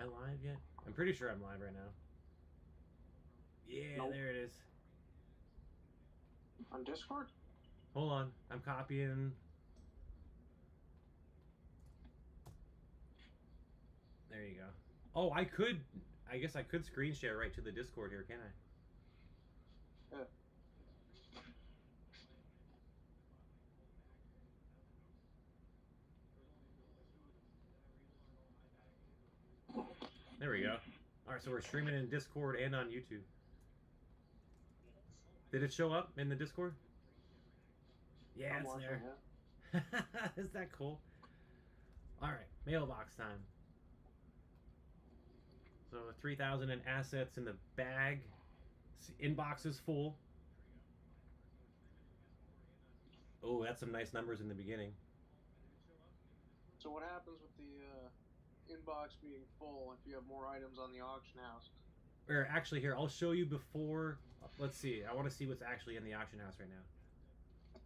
I live yet? I'm pretty sure I'm live right now. Yeah, Nope. there it is. On Discord? Hold on. I'm copying. There you go. Oh, I could. I guess I could screen share right to the Discord here, can I? Yeah. There we go. All right, so we're streaming in Discord and on YouTube. Did it show up in the Discord? Yeah, I'm it's watching there. it. Is that cool? All right, mailbox time. So 3,000 in assets in the bag. Inbox is full. Oh, that's some nice numbers in the beginning. So what happens with the inbox being full if you have more items on the auction house? Or actually, here, I'll show you before. Let's see. I want to see what's actually in the auction house right now.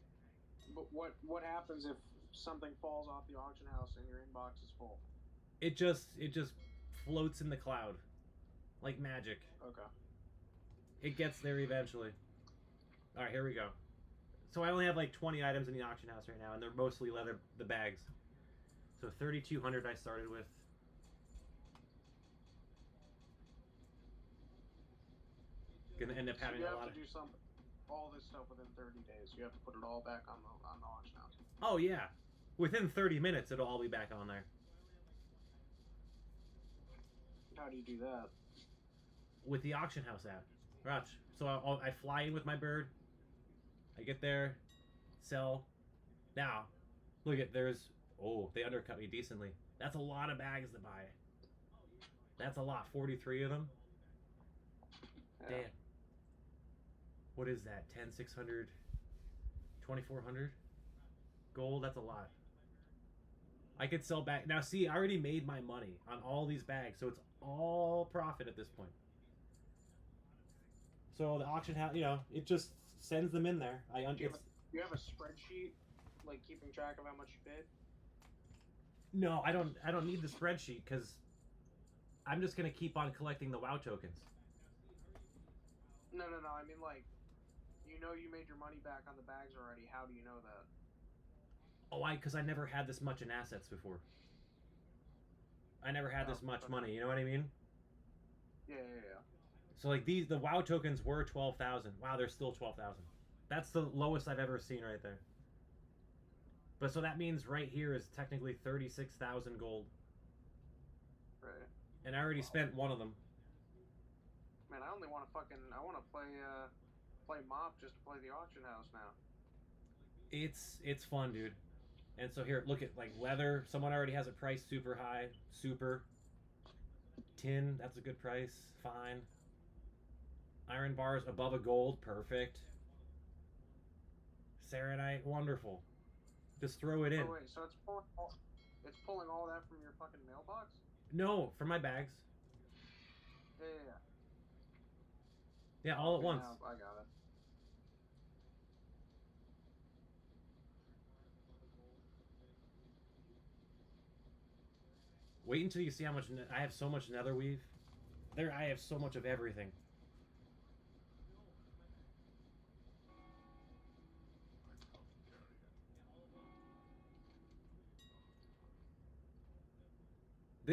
But what happens if something falls off the auction house and your inbox is full? It just floats in the cloud like magic. Okay. It gets there eventually. All right, here we go. So I only have like 20 items in the auction house right now, and they're mostly leather, the bags. So 3,200 I started with. Gonna end up So having you a have lot to of. do all this stuff within 30 days. You have to put it all back on the auction house. Oh yeah, within 30 minutes it'll all be back on there. How do you do that? With the auction house app. Watch. So I fly in with my bird. I get there, sell. Now, look at there's. Oh, they undercut me decently. That's a lot of bags to buy. That's a lot. 43 of them. Yeah. Damn. What is that? 10,600, 2,400 gold. That's a lot. I could sell back now. See, I already made my money on all these bags, so it's all profit at this point. So the auction house, it just sends them in there. Do you have a spreadsheet, like keeping track of how much you paid? No, I don't. I don't need the spreadsheet because I'm just gonna keep on collecting the WoW tokens. No. I mean, like, you made your money back on the bags already. How do you know that? Oh, because I never had this much in assets before. I never had this much money. You know what I mean? Yeah. So like the WoW tokens were 12,000. Wow, they're still 12,000. That's the lowest I've ever seen right there. But so that means right here is technically 36,000 gold. Right. And I already spent one of them. Man, I only want to I want to play Mop just to play the auction house now. It's fun, dude. And so here, look at like leather. Someone already has it priced super high. Super. Tin, that's a good price. Fine. Iron bars above a gold, perfect. Serenite, wonderful. Just throw it in. Oh wait, so it's pulling all that from your fucking mailbox? No, from my bags. Yeah. Yeah, all okay, at once. Now I got it. Wait until you see how much I have. So much nether weave. There, I have so much of everything.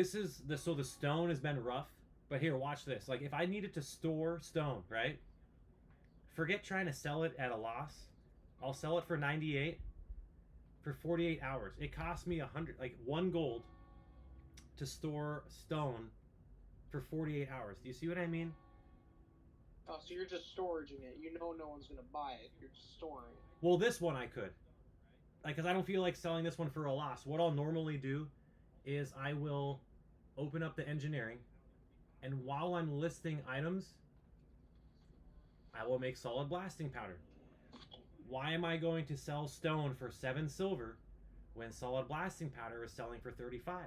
So the stone has been rough, but here, watch this. Like if I needed to store stone, right? Forget trying to sell it at a loss. I'll sell it for 98 for 48 hours. It cost me 100, like 1 gold to store stone for 48 hours. Do you see what I mean? Oh, so you're just storing it. You know no one's gonna buy it. You're just storing it. Well, this one I could. Like, because I don't feel like selling this one for a loss. What I'll normally do is I will open up the engineering, and while I'm listing items, I will make solid blasting powder. Why am I going to sell stone for 7 silver when solid blasting powder is selling for 35?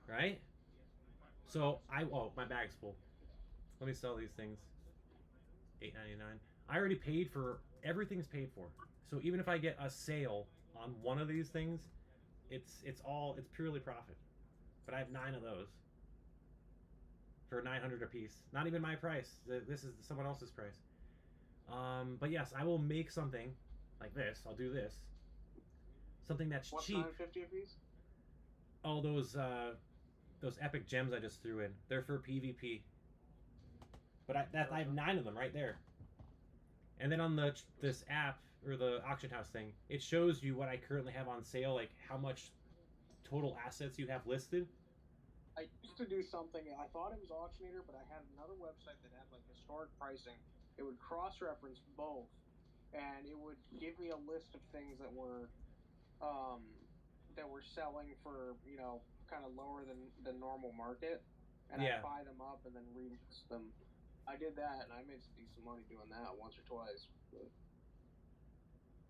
Right? So my bag's full. Let me sell these things. $8.99. I already paid for everything's paid for. So even if I get a sale on one of these things, it's purely profit. But I have 9 of those for 900 a piece. Not even my price. This is someone else's price. But yes, I will make something like this. I'll do this. Something that's What's cheap. $9.50 a piece? Oh, those epic gems I just threw in. They're for PvP. But I have 9 of them right there. And then on this app or the auction house thing, it shows you what I currently have on sale, like how much total assets you have listed. I used to do something. I thought it was Auctioneer, but I had another website that had like historic pricing. It would cross-reference both, and it would give me a list of things um, that were selling for kind of lower than normal market, and Yeah. I'd buy them up and then relist them. I did that, and I made some decent money doing that once or twice. But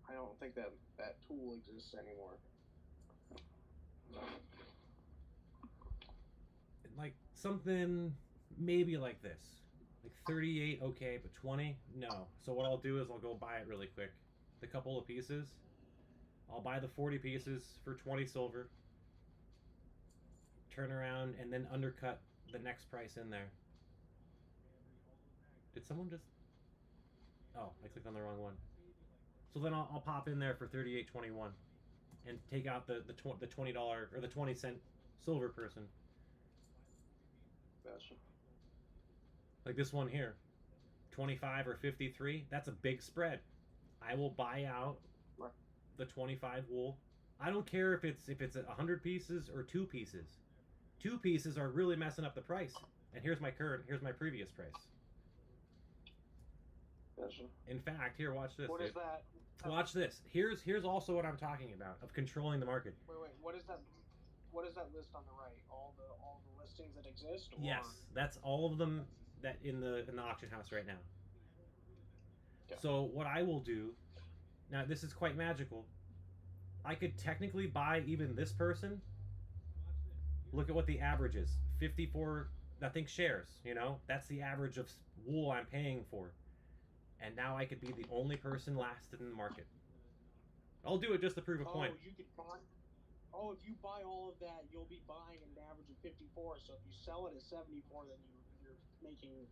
I don't think that tool exists anymore. Like something maybe like this. Like 38, okay, but 20, no. So what I'll do is I'll go buy it really quick. The couple of pieces. I'll buy the 40 pieces for 20 silver. Turn around and then undercut the next price in there. Did someone just... Oh, I clicked on the wrong one. So then I'll pop in there for 38.21 and take out the $20 or the 20-cent silver person. Gotcha. Like this one here, 25 or 53. That's a big spread. I will buy out the 25 wool. I don't care if it's 100 pieces or 2 pieces. 2 pieces are really messing up the price. And here's my previous price. Gotcha. In fact, here, watch this. What is that? Watch this. Here's also what I'm talking about of controlling the market. Wait. What is that? What is that list on the right? All the listings that exist? Or... Yes, that's all of them that in the auction house right now. Yeah. So what I will do, now this is quite magical. I could technically buy even this person. Look at what the average is. 54, I think, shares. That's the average of wool I'm paying for. And now I could be the only person lasted in the market. I'll do it just to prove a point. You could buy. Oh, if you buy all of that, you'll be buying an average of 54. So if you sell it at 74, then you're making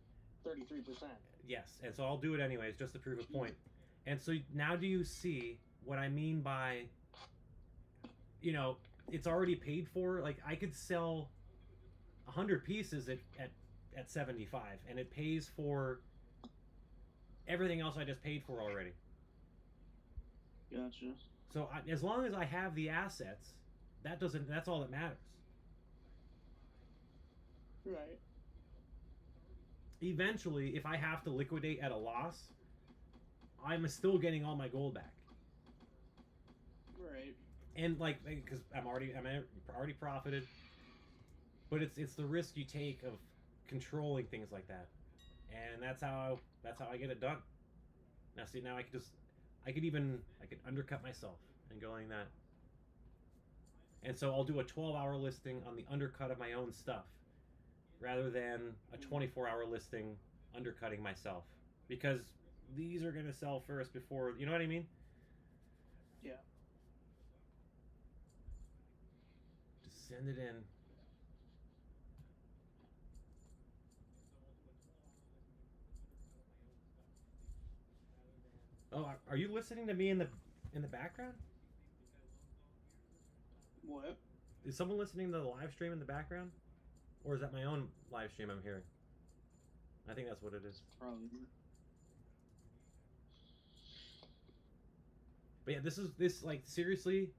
33%. Yes, and so I'll do it anyways, just to prove a point. And so now do you see what I mean by, it's already paid for? Like, I could sell 100 pieces at 75, and it pays for everything else I just paid for already. Gotcha. So as long as I have the assets, that's all that matters. Right. Eventually, if I have to liquidate at a loss, I'm still getting all my gold back. Right. And because I'm already profited, but it's the risk you take of controlling things like that, and that's how I get it done. Now see, now I could undercut myself and going that. And so I'll do a 12-hour listing on the undercut of my own stuff, rather than a 24-hour listing undercutting myself, because these are gonna sell first before, you know what I mean? Yeah. Just send it in. Oh, are you listening to me in the background? What? Is someone listening to the live stream in the background? Or is that my own live stream I'm hearing? I think that's what it is. Probably. But yeah, this like seriously,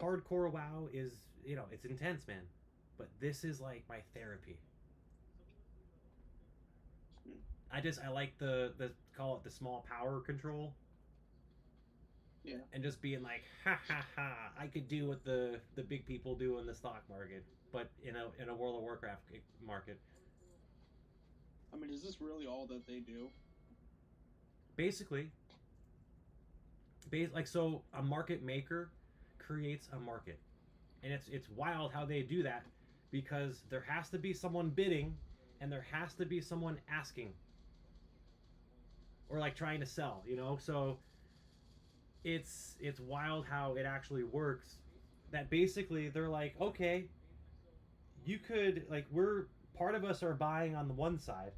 hardcore WoW is, it's intense, man. But this is like my therapy. I like the call it the small power control. Yeah. And just being like, ha ha ha, I could do what the big people do in the stock market, but in a World of Warcraft market. I mean, is this really all that they do? Basically, so a market maker creates a market, and it's wild how they do that, because there has to be someone bidding, and there has to be someone asking, or like trying to sell. So it's wild how it actually works. That basically they're like, okay, you could like we're part of us are buying on the one side,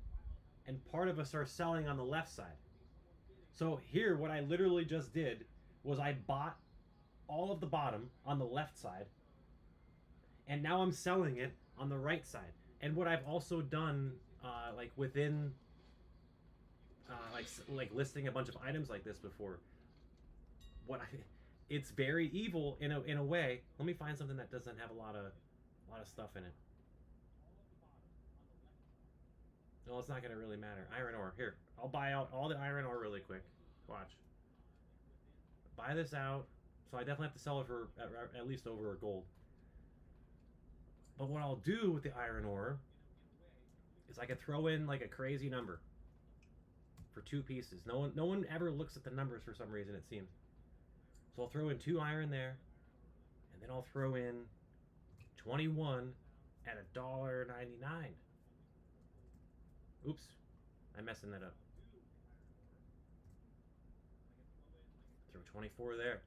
and part of us are selling on the left side. So here, what I literally just did was I bought all of the bottom on the left side, and now I'm selling it on the right side. And what I've also done, like within, like listing a bunch of items like this before, what I, it's very evil in a way. Let me find something that doesn't have a lot of stuff in it. No, it's not gonna really matter. Iron ore. Here, I'll buy out all the iron ore really quick. Watch. Buy this out. So I definitely have to sell it for at least over a gold. But what I'll do with the iron ore is I could throw in like a crazy number for 2 pieces. No one ever looks at the numbers for some reason, it seems. So I'll throw in 2 iron there, and then I'll throw in 21 at $1.99. Oops, I'm messing that up. Throw 24 there.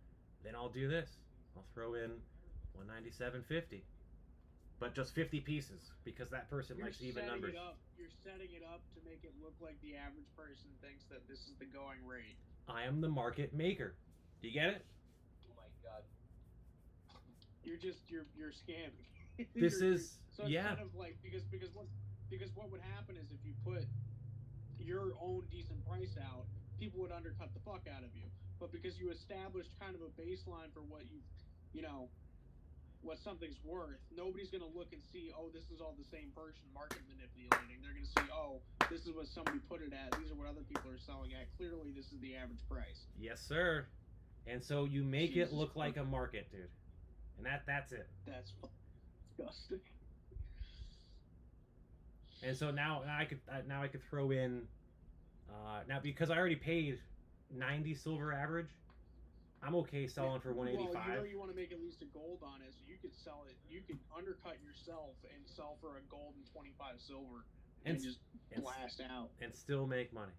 Then I'll do this. I'll throw in 197.50. But just 50 pieces because that person likes even numbers. You're setting it up to make it look like the average person thinks that this is the going rate. I am the market maker. Do you get it? Oh my god. You're scamming. This is so it's kind of like because what would happen is if you put your own decent price out, people would undercut the fuck out of you. But because you established kind of a baseline for what you know, what something's worth, nobody's going to look and see, oh, this is all the same person market manipulating. They're going to see, oh, this is what somebody put it at. These are what other people are selling at. Clearly, this is the average price. Yes, sir. And so you make it look like a market, dude. And that's it. That's disgusting. And so now I could throw in now because I already paid 90 silver average. I'm okay selling for 185. Well, you want to make at least a gold on it, so you could sell it. You could undercut yourself and sell for a gold and 25 silver, and just blast out and still make money.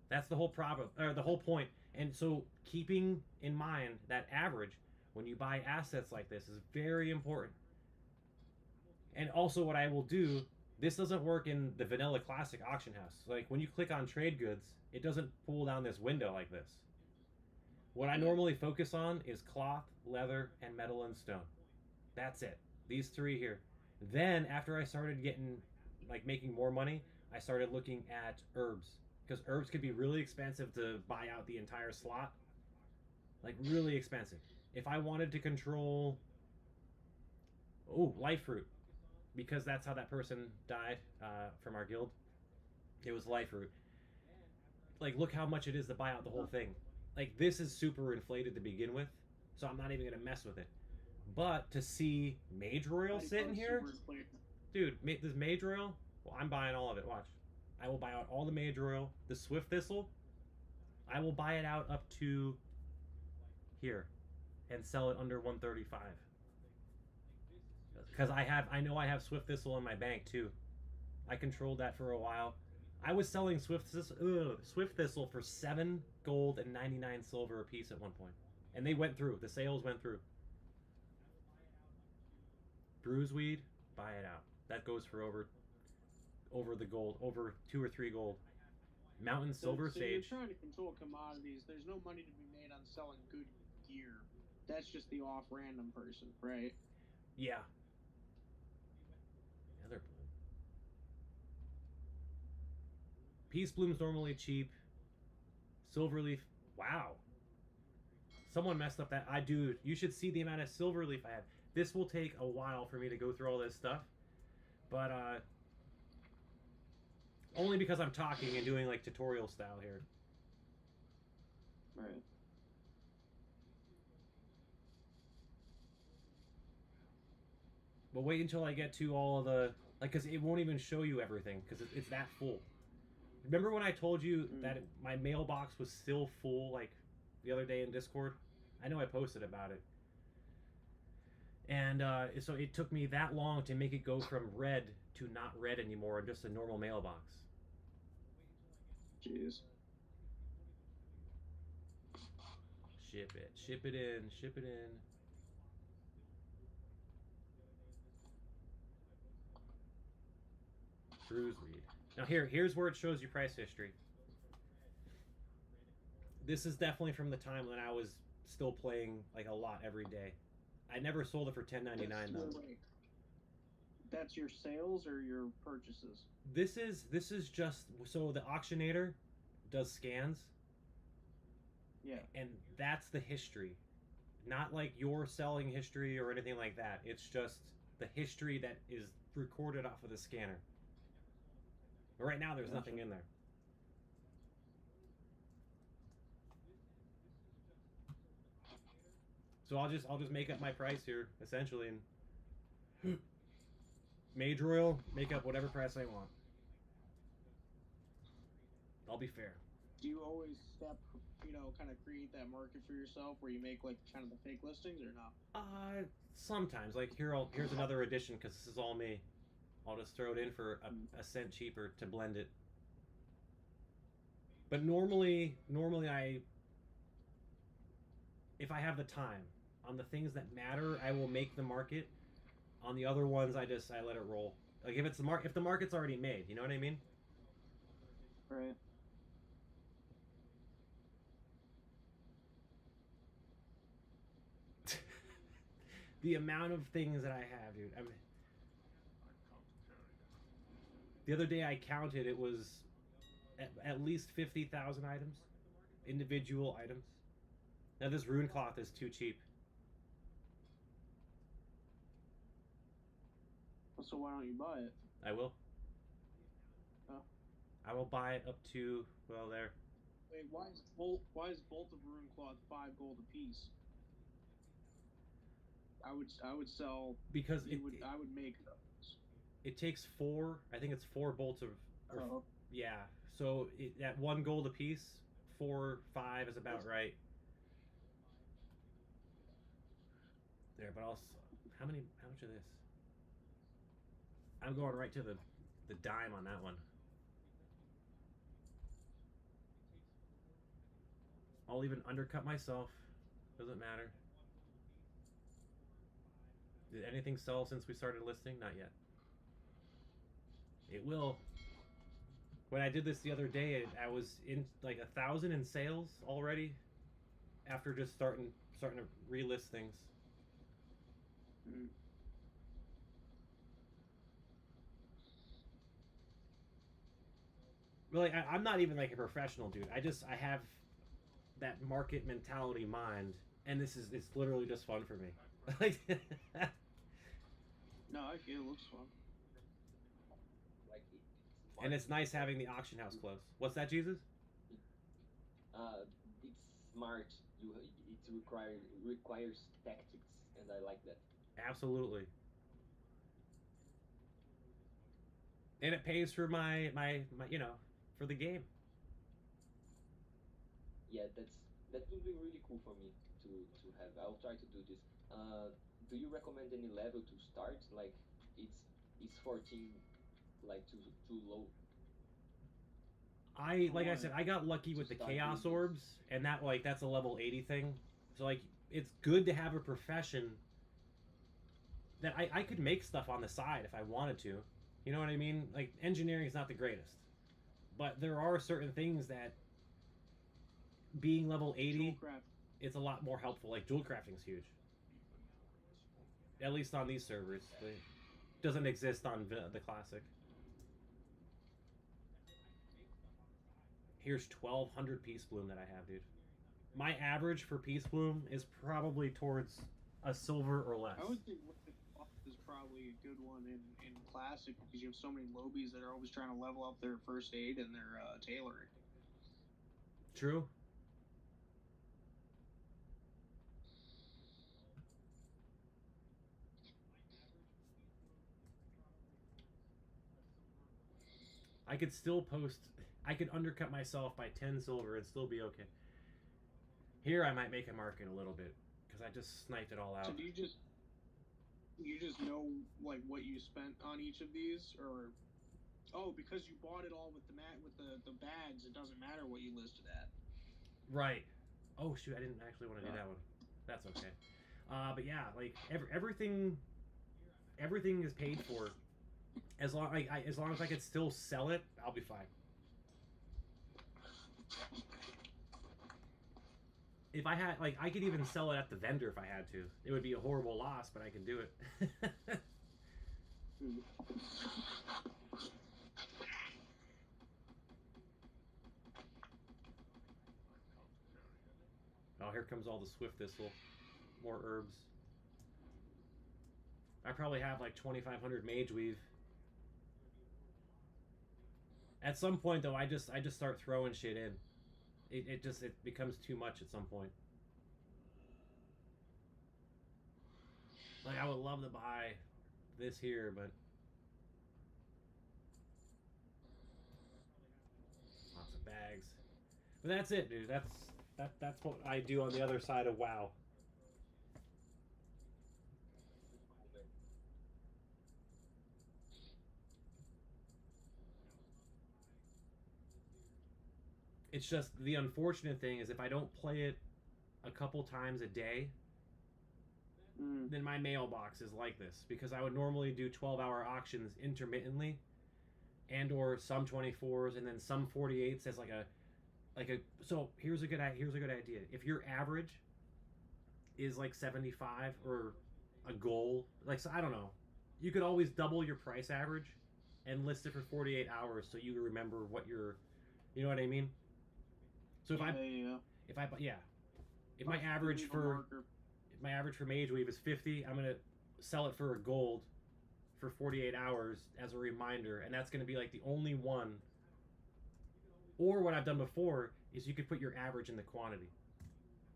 That's the whole problem, or the whole point. And so keeping in mind that average when you buy assets like this is very important. And also, what I will do. This doesn't work in the vanilla classic auction house. Like when you click on trade goods, it doesn't pull down this window like this. What I normally focus on is cloth, leather, and metal and stone. That's it. These 3 here. Then after I started getting, like making more money, I started looking at herbs. Because herbs could be really expensive to buy out the entire slot. Like really expensive. If I wanted to control, life fruit. Because that's how that person died from our guild. It was life fruit. Like look how much it is to buy out the whole thing. Like this is super inflated to begin with, so I'm not even gonna mess with it. But to see Mage Royal sitting here, dude, this Mage Royal, well, I'm buying all of it. Watch, I will buy out all the Mage Royal. The Swift Thistle, I will buy it out up to here, and sell it under 135. Because I know I have Swift Thistle in my bank too. I controlled that for a while. I was selling Swift Thistle for 7 gold and 99 silver a piece at one point. And they went through. The sales went through. Bruiseweed, buy it out. That goes for over the gold, over 2 or 3 gold. Mountain Silver Sage. You're trying to control commodities. There's no money to be made on selling good gear. That's just the off-random person, right? Yeah. Nether Bloom. Peace Bloom's normally cheap. Silverleaf, wow. Someone messed up that. You should see the amount of Silverleaf I have. This will take a while for me to go through all this stuff. But, only because I'm talking and doing, like, tutorial style here. Right. But wait until I get to all of the... Like, because it won't even show you everything, because it's that full. Remember when I told you that my mailbox was still full, like, the other day in Discord? I know I posted about it. And so it took me that long to make it go from red to not red anymore, and just a normal mailbox. Jeez. Ship it. Ship it in. Ship it in. Cruise lead. Now here's where it shows you price history. This is definitely from the time when I was still playing like a lot every day. I never sold it for $10.99 though. That's your sales or your purchases? This is just so the auctionator does scans. Yeah. And that's the history. Not like your selling history or anything like that. It's just the history that is recorded off of the scanner. But right now there's nothing in there. So I'll just make up my price here, essentially, and Mage Royal, make up whatever price I want. I'll be fair. Do you always kind of create that market for yourself where you make like kind of the fake listings or not? Sometimes. Like here's another edition because this is all me. I'll just throw it in for a cent cheaper to blend it. But normally if I have the time on the things that matter, I will make the market. On the other ones, I let it roll. Like if the market's already made, you know what I mean? Right. The amount of things that I have, dude. I mean, the other day I counted, it was at least 50,000 items, individual items. Now this rune cloth is too cheap. So why don't you buy it? I will. Oh. I will buy it up to there. Wait, why is bolt of rune cloth 5 gold a piece? I would sell because I would make those. It takes 4. I think it's 4 bolts of. Yeah. So at 1 gold a piece, 4, 5 is about right. There, but also, how much of this? I'm going right to the dime on that one. I'll even undercut myself. Doesn't matter. Did anything sell since we started listing? Not yet. It will. When I did this the other day, I was in like 1,000 in sales already after just starting to relist things. Really, I'm not even like a professional, dude. I have that market mentality mind, and it's literally just fun for me. Like, no, I feel it looks fun. And it's nice having the auction house close. What's that, Jesus? It's smart. It requires tactics, and I like that. Absolutely. And it pays for my for the game. Yeah, that would be really cool for me to have. I'll try to do this. Do you recommend any level to start? Like, is 14 like too low? Like I said, I got lucky with the chaos orbs, and that's a level 80 thing. So like, it's good to have a profession that I could make stuff on the side if I wanted to. You know what I mean? Like, engineering is not the greatest, but there are certain things that being level 80, it's a lot more helpful. Like jewel crafting is huge. At least on these servers, it doesn't exist on the classic. Here's 1,200 Peace Bloom that I have, dude. My average for Peace Bloom is probably towards a silver or less. I would think is probably a good one in classic because you have so many lobies that are always trying to level up their first aid and their tailoring. True. I could still post. I could undercut myself by 10 silver and still be okay. Here I might make a market a little bit because I just sniped it all out. So do you just know like what you spent on each of these, or because you bought it all with the bags, it doesn't matter what you listed at. Right. Oh shoot, I didn't actually want to do that one. That's okay. But yeah, like everything is paid for. As long as long as I could still sell it, I'll be fine. If I had I could even sell it at the vendor if I had to. It would be a horrible loss, but I could do it. Oh, here comes all the swift thistle. More herbs. I probably have like 2,500 mage weave. At some point though, I just start throwing shit in. It becomes too much at some point. Like I would love to buy this here, but lots of bags. But that's it, dude. That's what I do on the other side of WoW. It's just the unfortunate thing is if I don't play it a couple times a day, then my mailbox is like this because I would normally do 12-hour auctions intermittently, and or some 24s and then some 48s as like a so here's a good idea. If your average is like 75 or a goal, like so I don't know, you could always double your price average and list it for 48 hours so you remember what your, you know what I mean? So if if my average for mage weave is 50, I'm gonna sell it for a gold for 48 hours as a reminder, and that's gonna be like the only one. Or what I've done before is you could put your average in the quantity.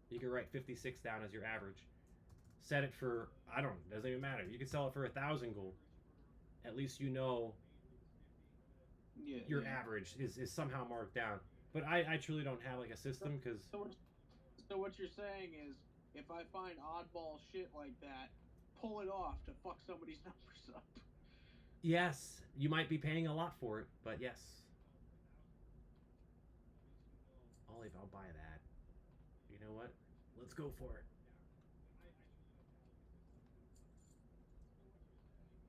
You could write 56 down as your average. Set it for, I don't know, doesn't even matter. You could sell it for 1,000 gold. At least you know your average is somehow marked down. But I truly don't have like a system because. So what you're saying is, if I find oddball shit like that, pull it off to fuck somebody's numbers up. Yes, you might be paying a lot for it, but yes. I'll buy that. You know what? Let's go for it.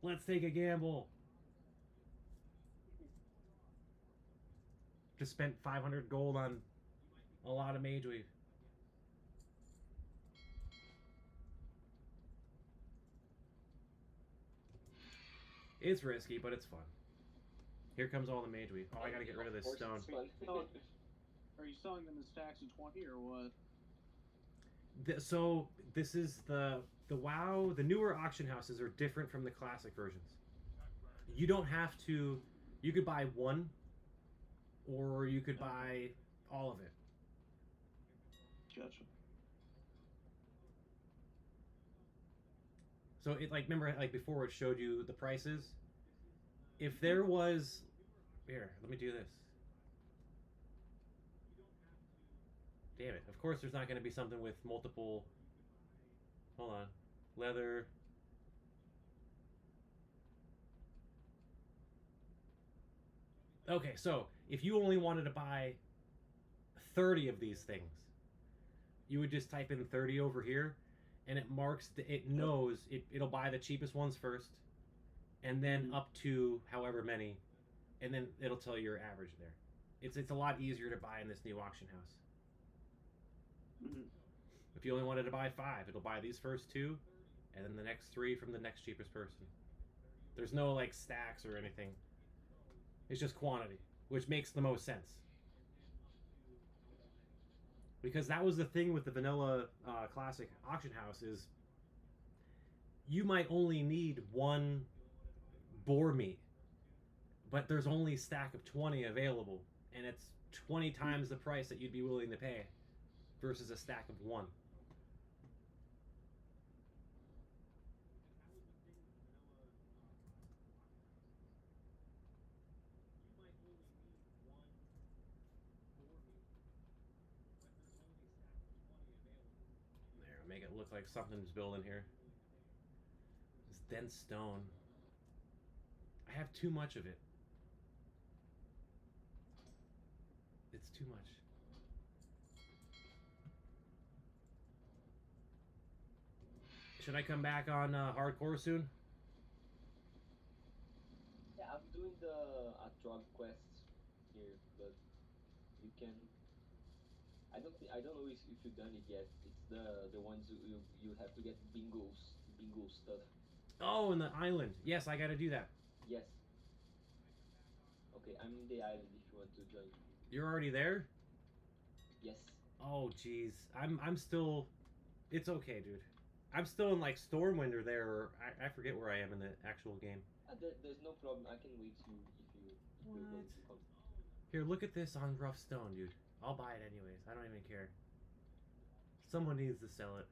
Let's take a gamble. Just spent 500 gold on a lot of mage weave. It's risky, but it's fun. Here comes all the mage weave. Oh, I gotta get rid of this stone. Are you selling them in stacks of 20 or what? So this is the WoW. The newer auction houses are different from the classic versions. You don't have to. You could buy one, or you could buy all of it. Gotcha. So it like remember like before it showed you the prices. If there was, here, let me do this. Damn it! Of course, there's not going to be something with multiple. Hold on, leather. Okay, so if you only wanted to buy 30 of these things, you would just type in 30 over here, and it marks it knows it'll buy the cheapest ones first, and then up to however many, and then it'll tell you your average there. It's a lot easier to buy in this new auction house. If you only wanted to buy 5, it'll buy these first 2, and then the next 3 from the next cheapest person. There's no like stacks or anything. It's just quantity, which makes the most sense. Because that was the thing with the vanilla classic auction house is you might only need 1 boar meat, but there's only a stack of 20 available, and it's 20 times the price that you'd be willing to pay versus a stack of 1. Make it look like something's building here. This dense stone. I have too much of it. It's too much. Should I come back on hardcore soon? Yeah, I'm doing the Atrog quests here, but you can. I don't know if you've done it yet. It's the ones you have to get bingo stuff. Oh, in the island. Yes, I gotta do that. Yes. Okay, I'm in the island if you want to join. You're already there? Yes. Oh, jeez. I'm still. It's okay, dude. I'm still in like Stormwind there, or I forget where I am in the actual game. There's no problem. I can wait you if you're What? going to come. Here, look at this on rough stone, dude. I'll buy it anyways. I don't even care. Someone needs to sell it.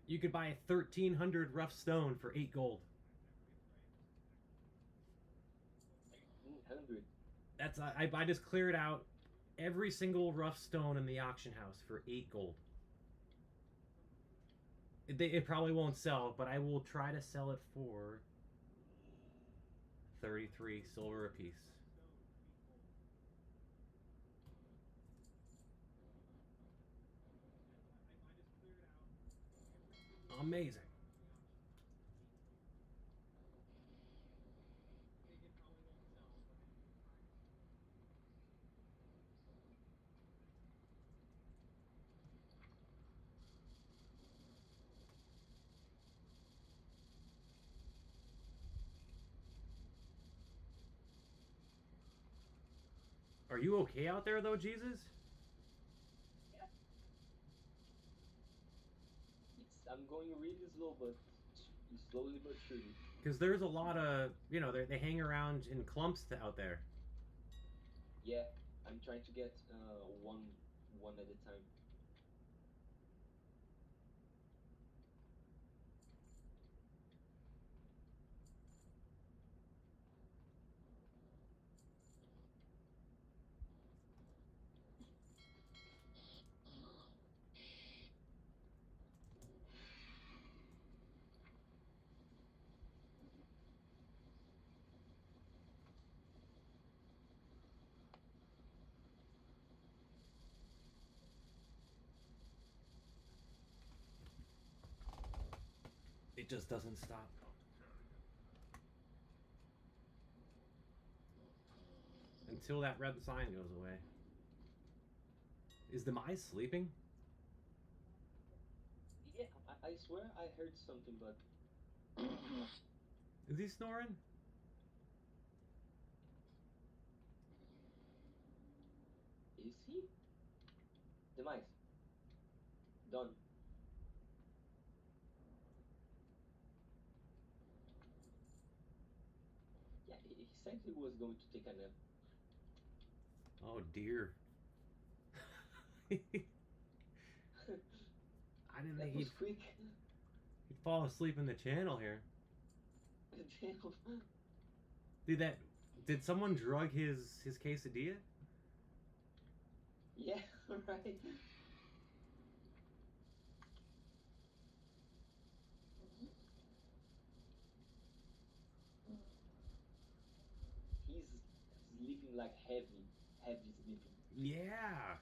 You could buy a 1,300 rough stone for 8 gold. 100. That's I just cleared out every single rough stone in the auction house for 8 gold. It probably won't sell, but I will try to sell it for 33 silver apiece. Amazing. Are you okay out there though, Jesus? Yeah. I'm going really slow, but slowly but surely. Because there's a lot of, they hang around in clumps out there. Yeah, I'm trying to get one at a time. It just doesn't stop. Until that red sign goes away. Is the mice sleeping? Yeah, I swear I heard something, but Is he snoring? is he? The mice. Done. Yeah, he said he was going to take a nap. Oh dear. I didn't That think was quick. he'd fall asleep in the channel here. Damn. Did someone drug his quesadilla? Yeah, right. He's sleeping like heavy sleeping. Yeah.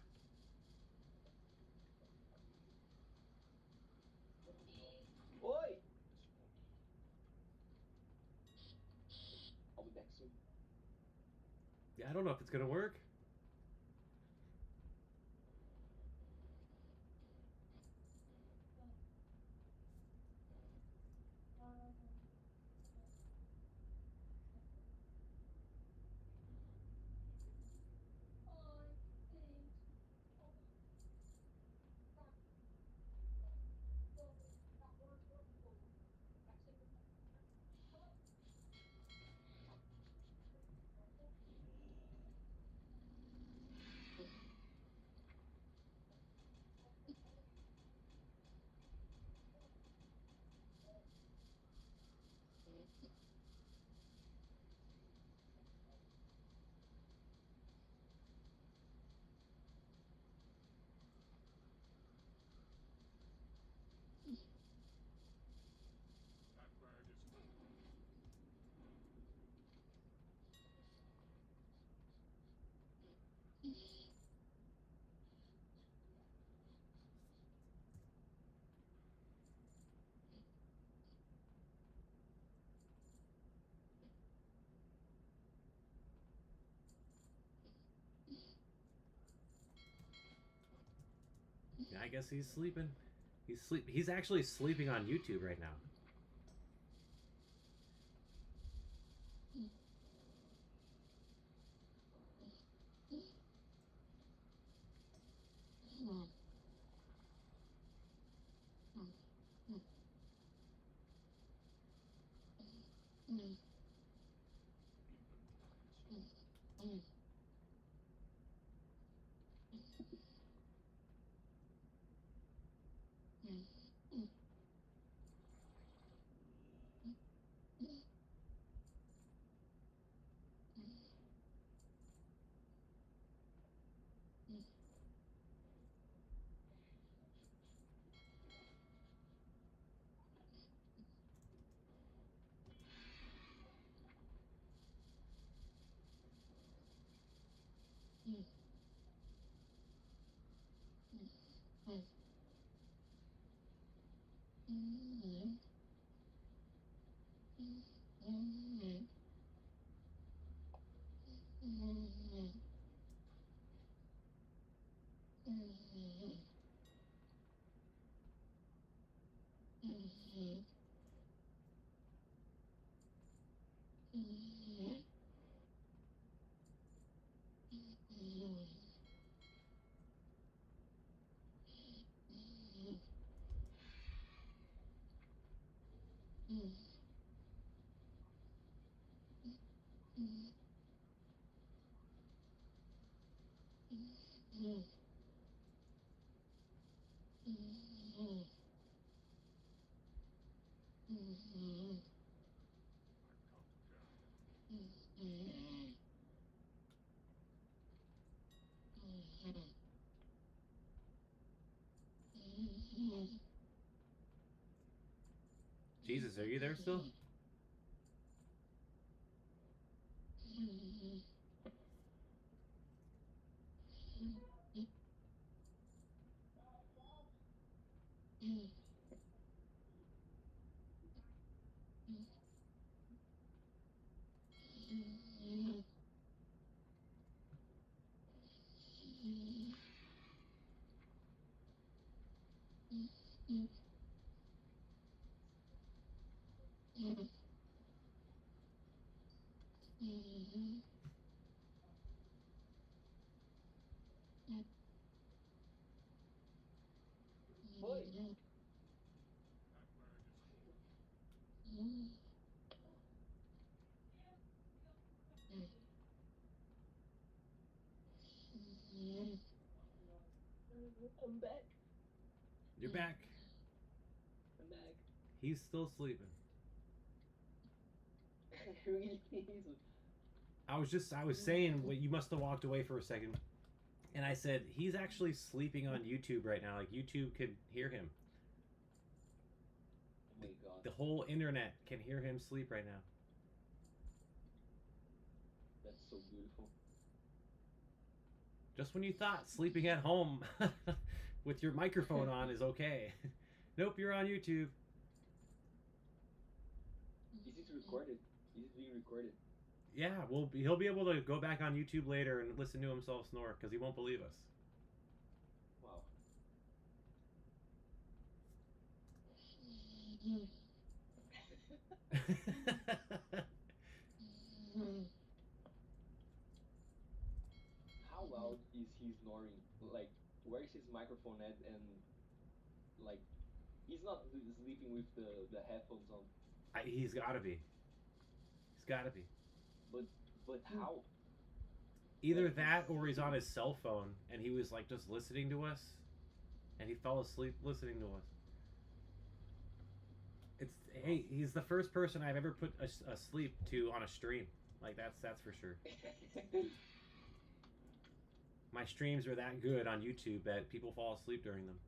Oi! I'll be back soon. Yeah, I don't know if it's gonna work. I guess he's sleeping. He's actually sleeping on YouTube right now. Jesus, are you there still? Oi. I'm back. You're back. I'm back. He's still sleeping. Really is. I was saying, well, you must have walked away for a second, and I said he's actually sleeping on YouTube right now. Like YouTube could hear him. Oh my god. The whole internet can hear him sleep right now. That's so beautiful. Just when you thought sleeping at home with your microphone on is okay. Nope, you're on YouTube. Is it recorded? Is it being recorded? Yeah, he'll be able to go back on YouTube later and listen to himself snore because he won't believe us. Wow. How loud is he snoring? Like, where is his microphone at? And like, he's not sleeping with the headphones on. He's gotta be. He's gotta be. But how? Either Like, that or he's on his cell phone and he was like just listening to us and he fell asleep listening to us. It's hey, he's the first person I've ever put asleep to on a stream. Like that's for sure. My streams are that good on YouTube that people fall asleep during them.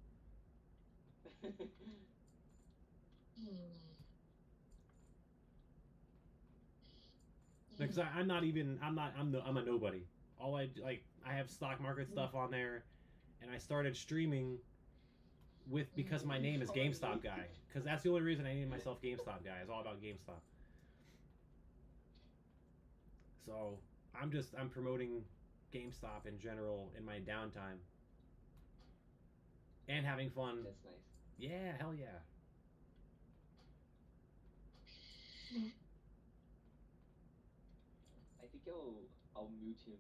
Because I'm not even I'm a nobody. All I like I have stock market stuff on there, and I started streaming with because my name is GameStop guy. Because that's the only reason I named myself GameStop guy. It's all about GameStop. So I'm promoting GameStop in general in my downtime. and having fun. That's nice. Yeah, hell yeah. I think I'll mute him.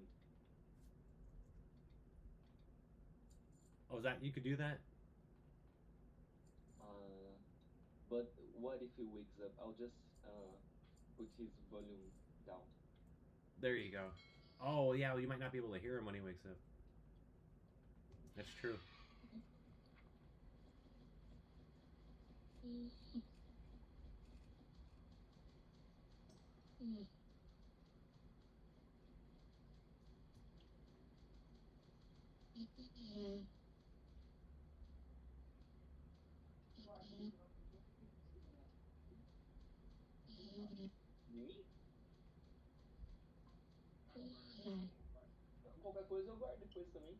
Oh, is that you could do that? Uh, but what if he wakes up? I'll just put his volume down. There you go. Oh yeah, well, you might not be able to hear him when he wakes up. That's true. Me? Qualquer coisa eu guardo depois também.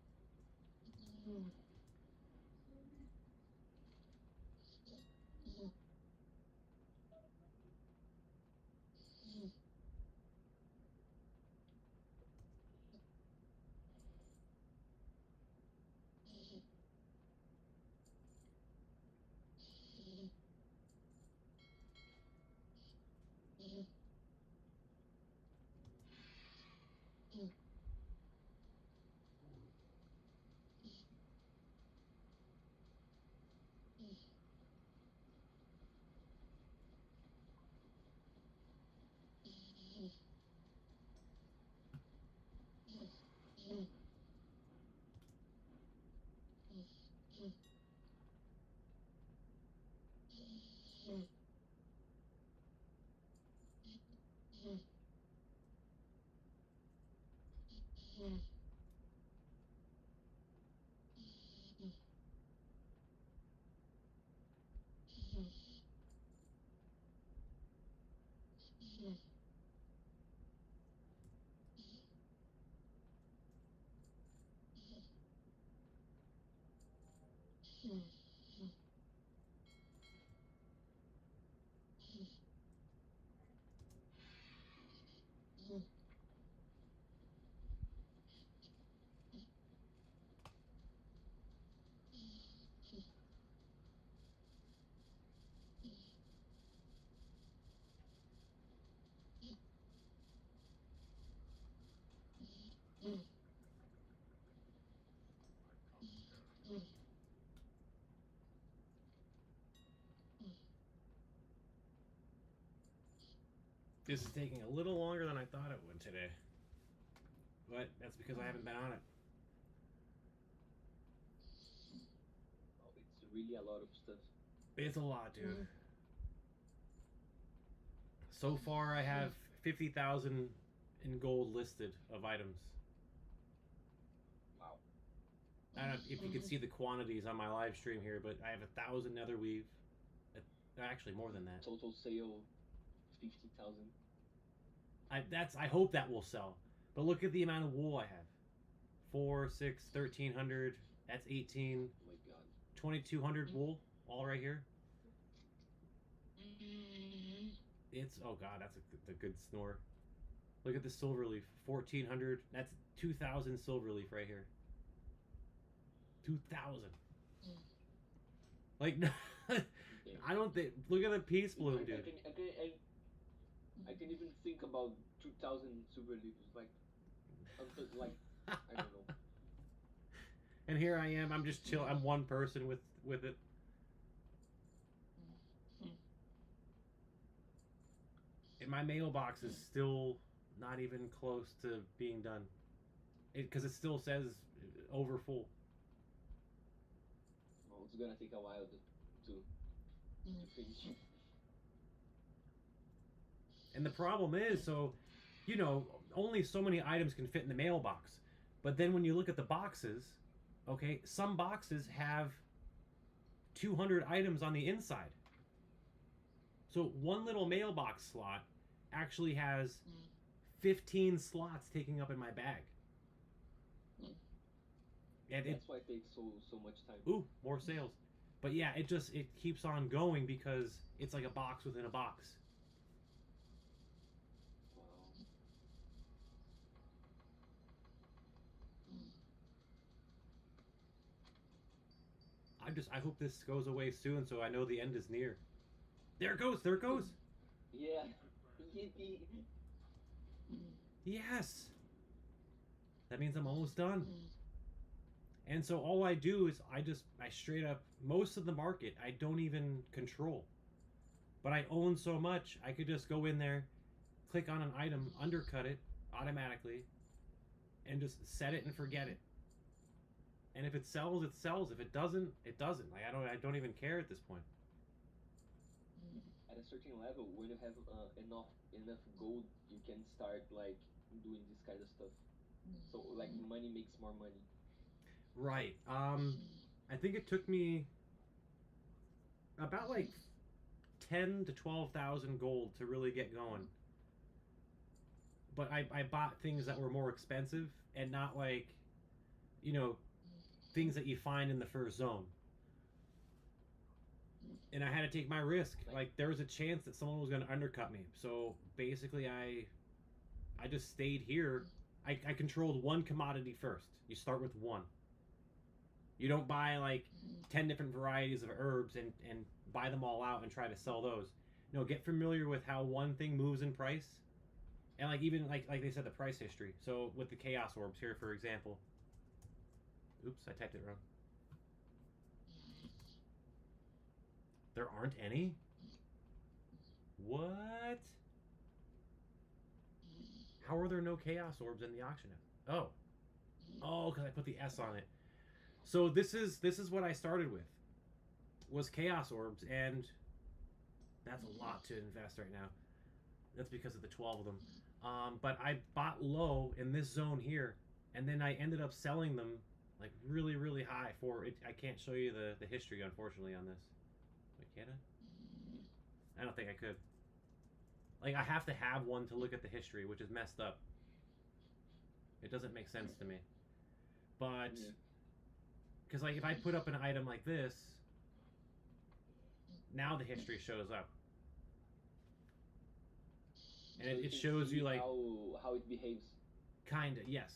This is taking a little longer than I thought it would today. But that's because I haven't been on it. Oh, it's really a lot of stuff. It's a lot, dude. So far, I have 50,000 in gold listed of items. Wow. I don't know if you could see the quantities on my live stream here, but I have 1,000 nether weave. Actually, more than that. Total sale 50,000. I hope that will sell. But look at the amount of wool I have. 4, 6, 1,300. That's 18. Oh my god. 2,200 wool, all right here. It's oh god, that's a good snore. Look at the silver leaf, 1,400. That's 2,000 silver leaf right here. 2,000. Like, I don't think. Look at the peace bloom, dude. I can even think about 2,000 super leaves. Like I don't know. And here I am. I'm just chill. I'm one person with it. And my mailbox is still not even close to being done. Because it still says over full. Well, it's gonna take a while to finish. And the problem is, so, you know, only so many items can fit in the mailbox. But then when you look at the boxes, okay, some boxes have 200 items on the inside. So one little mailbox slot actually has 15 slots taking up in my bag. And that's why it takes so much time. Ooh, more sales. But yeah, it keeps on going because it's like a box within a box. I hope this goes away soon, so I know the end is near. There it goes. There it goes. Yeah. Yippee. Yes. That means I'm almost done. And so all I do is I straight up, most of the market I don't even control. But I own so much, I could just go in there, click on an item, undercut it automatically, and just set it and forget it. And if it sells, it sells. If it doesn't, it doesn't. Like I don't even care at this point. At a certain level, when you have enough gold, you can start like doing this kind of stuff. So like money makes more money. Right. I think it took me about like 10 to 12,000 gold to really get going. But I bought things that were more expensive and not like, you know, things that you find in the first zone. And I had to take my risk. Like there was a chance that someone was going to undercut me. So basically, I just stayed here. I controlled one commodity first. You start with one. You don't buy like 10 different varieties of herbs and buy them all out and try to sell those. No, get familiar with how one thing moves in price. And like even like they said, the price history. So with the chaos orbs here, for example. Oops, I typed it wrong. There aren't any? What? How are there no chaos orbs in the auction house? Oh. Oh, because I put the S on it. So this is what I started with. Was chaos orbs, and that's a lot to invest right now. That's because of the 12 of them. But I bought low in this zone here, and then I ended up selling them like really, really high for it. I can't show you the history, unfortunately, on this. Wait, can I? I don't think I could. Like, I have to have one to look at the history, which is messed up. It doesn't make sense to me. But, because like if I put up an item like this, now the history shows up. And So it shows you like how it behaves. Kinda, yes.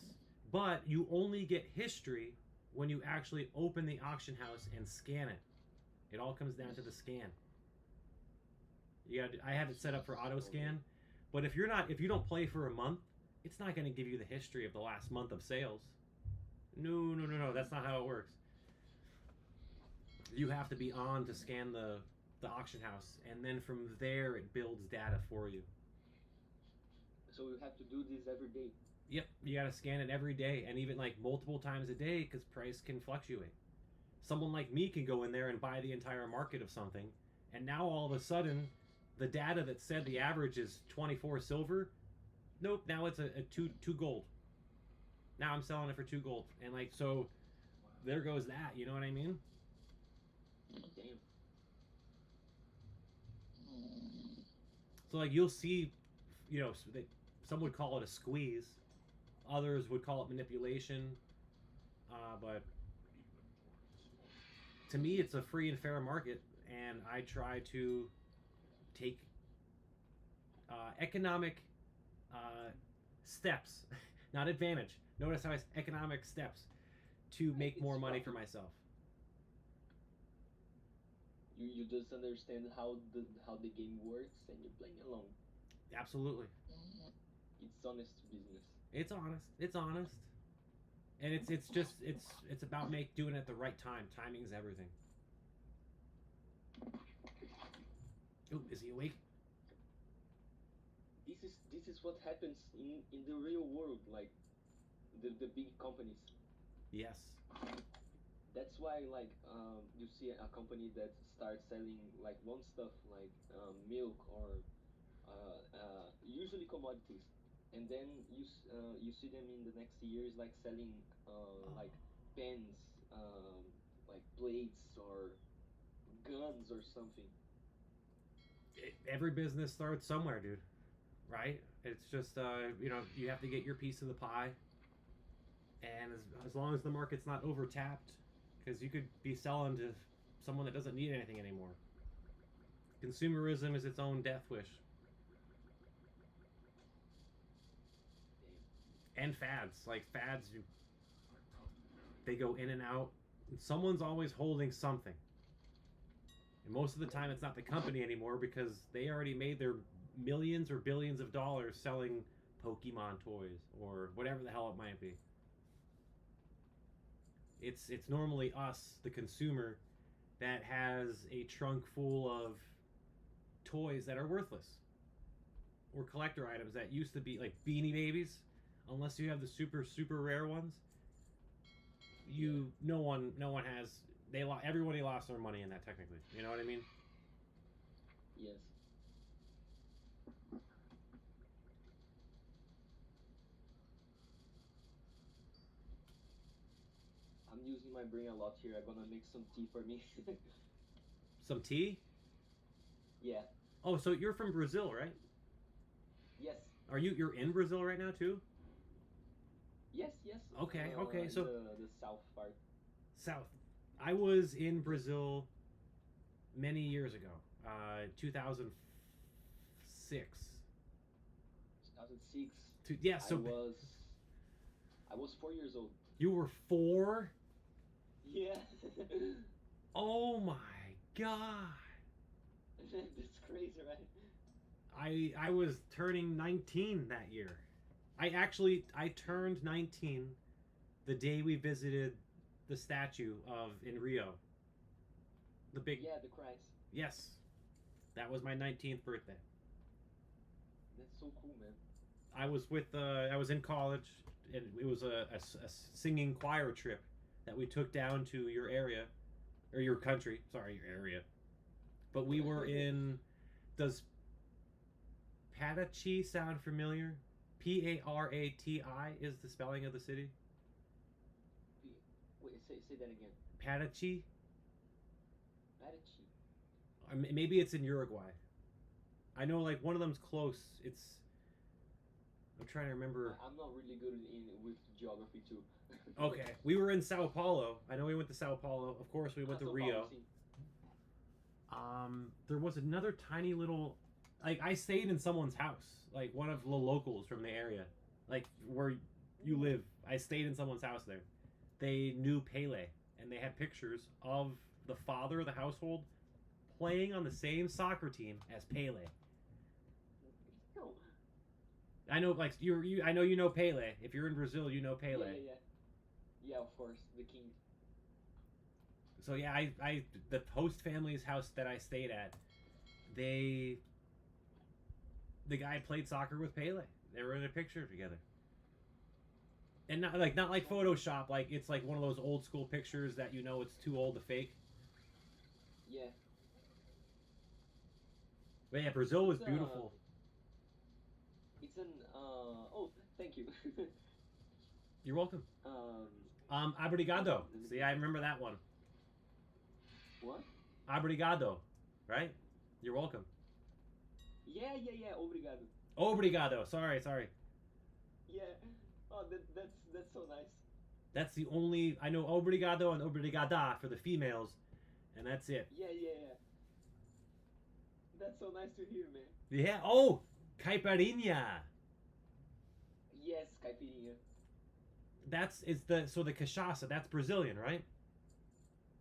But you only get history when you actually open the auction house and scan it. It all comes down to the scan. I have it set up for auto scan, but if you don't play for a month, it's not going to give you the history of the last month of sales. No, that's not how it works. You have to be on to scan the auction house, and then from there it builds data for you. So you have to do this every day. Yep, you got to scan it every day, and even like multiple times a day, because price can fluctuate. Someone like me can go in there and buy the entire market of something, and now all of a sudden, the data that said the average is 24 silver, nope, now it's a two gold. Now I'm selling it for 2 gold, and like so, there goes that. You know what I mean? Damn. So like you'll see, you know, some would call it a squeeze, others would call it manipulation, but to me it's a free and fair market, and I try to take economic steps, not advantage. Notice how I economic steps to make more money for myself. You just understand how the game works and you're playing along. Absolutely. It's honest business. It's honest. It's honest. And it's about doing it at the right time. Timing's everything. Ooh, is he awake? This is what happens in the real world, like the big companies. Yes. That's why like you see a company that starts selling like one stuff like milk or usually commodities, and then you see them in the next years like selling like pens, like plates or guns or something. Every business starts somewhere, dude. Right? It's just you have to get your piece of the pie, and as long as the market's not overtapped, because you could be selling to someone that doesn't need anything anymore. Consumerism is its own death wish. And fads, they go in and out Someone's always holding something. And most of the time, it's not the company anymore because they already made their millions or billions of dollars selling Pokemon toys or whatever the hell it might be. It's normally us, the consumer, that has a trunk full of toys that are worthless or collector items that used to be like Beanie Babies. Unless you have the super rare ones, no one has. Everybody lost their money in that technically. You know what I mean? Yes. I'm using my brain a lot here. I'm gonna make some tea for me. Some tea. Yeah. Oh, so you're from Brazil, right? Yes. You're in Brazil right now too? Yes. Yes. Okay. In So the south part. south. I was in Brazil many years ago. 2006. 2006. Yeah. So I was 4 years old. you were 4. Yeah. Oh my god. That's crazy, right? I was turning 19 that year. I turned 19 the day we visited the statue of in Rio. The big Yeah, the Christ. Yes. That was my 19th birthday. That's so cool, man. I was in college and it was a singing choir trip that we took down to your area or your country, sorry, your area. But we were in does Paraty sound familiar? Parati is the spelling of the city. Wait, say that again. Paraty? Paraty. Maybe it's in Uruguay. I know like one of them's close. I'm trying to remember. I'm not really good with geography too. Okay, we were in Sao Paulo. I know we went to Sao Paulo. Of course, we went to Sao Rio. Paulo, There was another tiny little, like I stayed in someone's house, like one of the locals from the area, like where you live. I stayed in someone's house there. They knew Pele, and they had pictures of the father of the household playing on the same soccer team as Pele. No. I know, like I know you know Pele. If you're in Brazil, you know Pele. Yeah, of course, the king. So yeah, the host family's house that I stayed at, the guy played soccer with Pele. They were in a picture together. And not like Photoshop, like it's like one of those old school pictures that you know it's too old to fake. Yeah. But yeah, Brazil was beautiful. It's an oh, thank you. You're welcome. Obrigado. See, I remember that one. What? Obrigado, right? You're welcome. Yeah. Obrigado. Obrigado. Sorry. Yeah. Oh, that's so nice. That's the only I know. Obrigado and obrigada for the females, and that's it. Yeah. That's so nice to hear, man. Yeah. Oh, caipirinha. Yes, caipirinha. So the cachaça. That's Brazilian, right?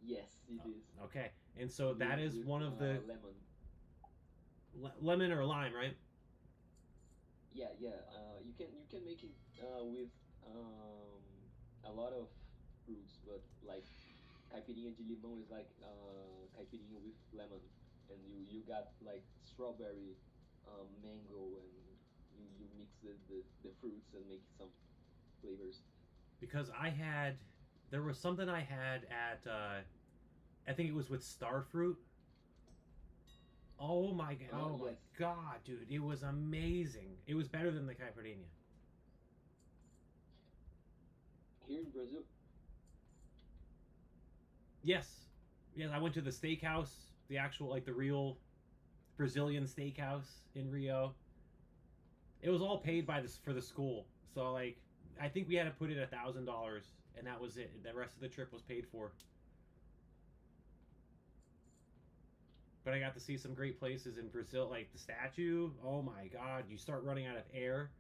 Yes, it is. Okay, and so that is with, one of the lemon. Lemon or lime, right? Yeah. You can make it with a lot of fruits, but like caipirinha de limão is like caipirinha with lemon, and you got like strawberry, mango, and you mix the fruits and make some flavors. Because there was something I had at I think it was with starfruit. Oh my god! Oh my god, dude! It was amazing. It was better than the caipirinha. Here in Brazil. Yes, I went to the steakhouse, the actual like the real Brazilian steakhouse in Rio. It was all paid for the school, so like I think we had to put in $1,000, and that was it. The rest of the trip was paid for. But I got to see some great places in Brazil, like the statue. Oh my god, you start running out of air.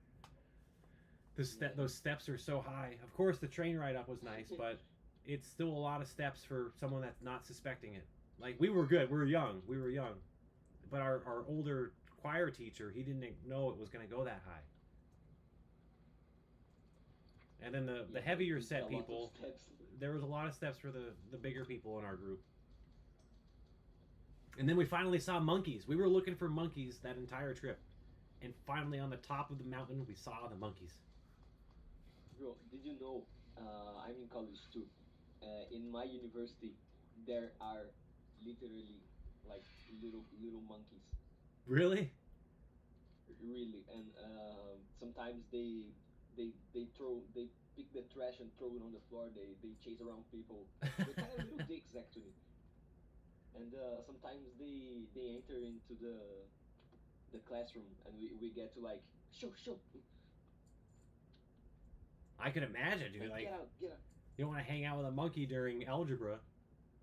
Those steps are so high. Of course, the train ride up was nice, but it's still a lot of steps for someone that's not suspecting it. Like, we were good. We were young. But our older choir teacher, he didn't know it was going to go that high. And then the heavier it's a set lot of people, steps. there was a lot of steps for the bigger people in our group. And then we finally saw monkeys. We were looking for monkeys that entire trip. And finally, on the top of the mountain, we saw the monkeys. Bro, did you know? I'm in college too. In my university, there are literally like little monkeys. Really? Really, and sometimes they pick the trash and throw it on the floor. They chase around people. They're kind of little dicks actually. And sometimes they enter into the classroom, and we get to like shoo. I can imagine, dude. Like, Get out. you don't want to hang out with a monkey during algebra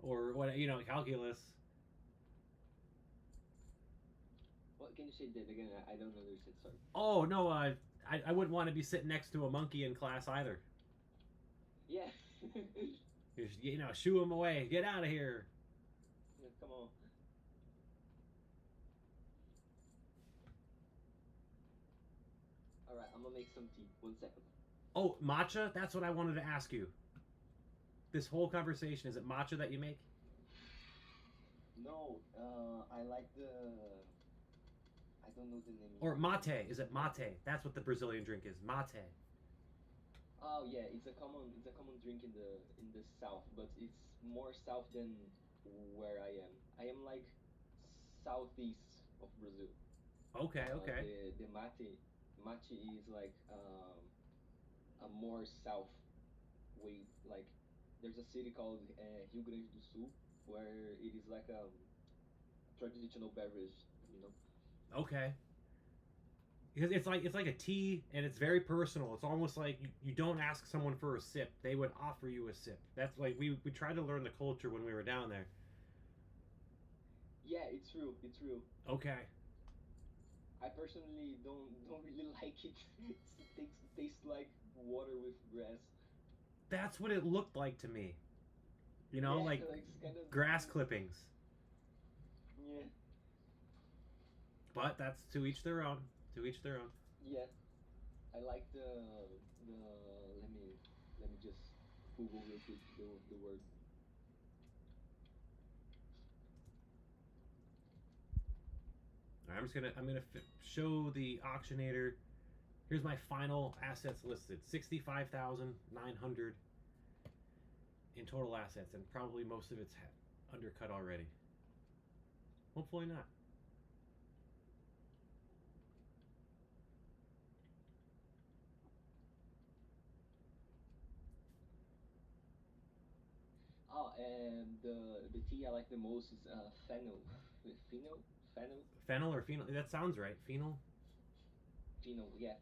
or what, calculus. What can you say that again? I don't understand. Sorry. Oh no, I wouldn't want to be sitting next to a monkey in class either. Yeah. Just, shoo him away. Get out of here. Yeah, come on. All right, I'm gonna make some tea. 1 second. Oh, matcha? That's what I wanted to ask you. This whole conversation, is it matcha that you make? No, I like the. I don't know the name. Or mate? Is it mate? That's what the Brazilian drink is. Mate. Oh yeah, it's a common drink in the south, but it's more south than where I am. I am like southeast of Brazil. Okay, okay. The mate is like a more south way. Like there's a city called Rio Grande do Sul where it is like a traditional beverage. You know. Okay. Because it's like a tea, and it's very personal. It's almost like you don't ask someone for a sip; they would offer you a sip. That's like we tried to learn the culture when we were down there. Yeah, it's real. It's real. Okay. I personally don't really like it. It tastes like water with grass. That's what it looked like to me. Yeah, Like it's kind of grass clippings. Yeah. But that's to each their own. To each their own. Yeah, I like the let me just Google real quick the word. All right, I'm gonna show the auctionator. Here's my final assets listed: 65,900 in total assets, and probably most of it's undercut already. Hopefully not. Oh, and the tea I like the most is fennel. Fennel. Fennel or phenol? That sounds right. Phenol. Fennel, yeah.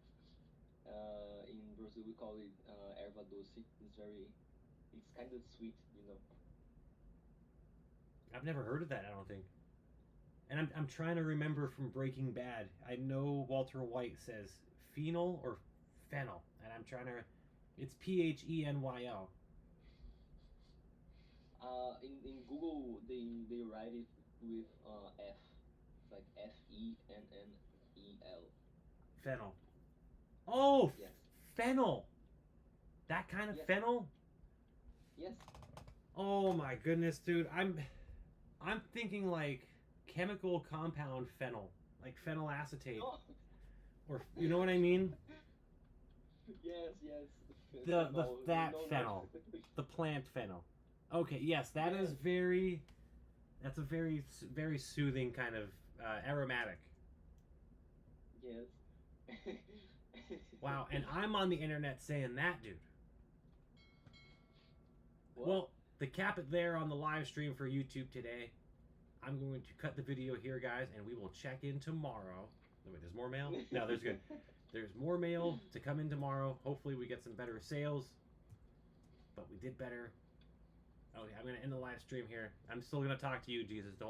In Brazil we call it erva doce. It's kind of sweet, you know. I've never heard of that. I don't think. And I'm trying to remember from Breaking Bad. I know Walter White says phenol or fennel, and I'm trying to. It's PHENYL. In Google they write it with F, like FENNEL. Fennel. Oh, Yes. fennel. That kind of Yes. fennel. Yes. Oh my goodness, dude. I'm thinking like chemical compound fennel, like phenylacetate, Oh. or you know what I mean? Yes. That No. fennel, the plant fennel. Okay, yes, that's a very soothing kind of aromatic. Yes. Wow, and I'm on the internet saying that, dude. What? Well, to cap it there on the live stream for YouTube today, I'm going to cut the video here, guys, and we will check in tomorrow. Wait, there's more mail? No, there's good. There's more mail to come in tomorrow. Hopefully we get some better sales. But we did better. Okay, I'm going to end the live stream here. I'm still going to talk to you, Jesus. Don't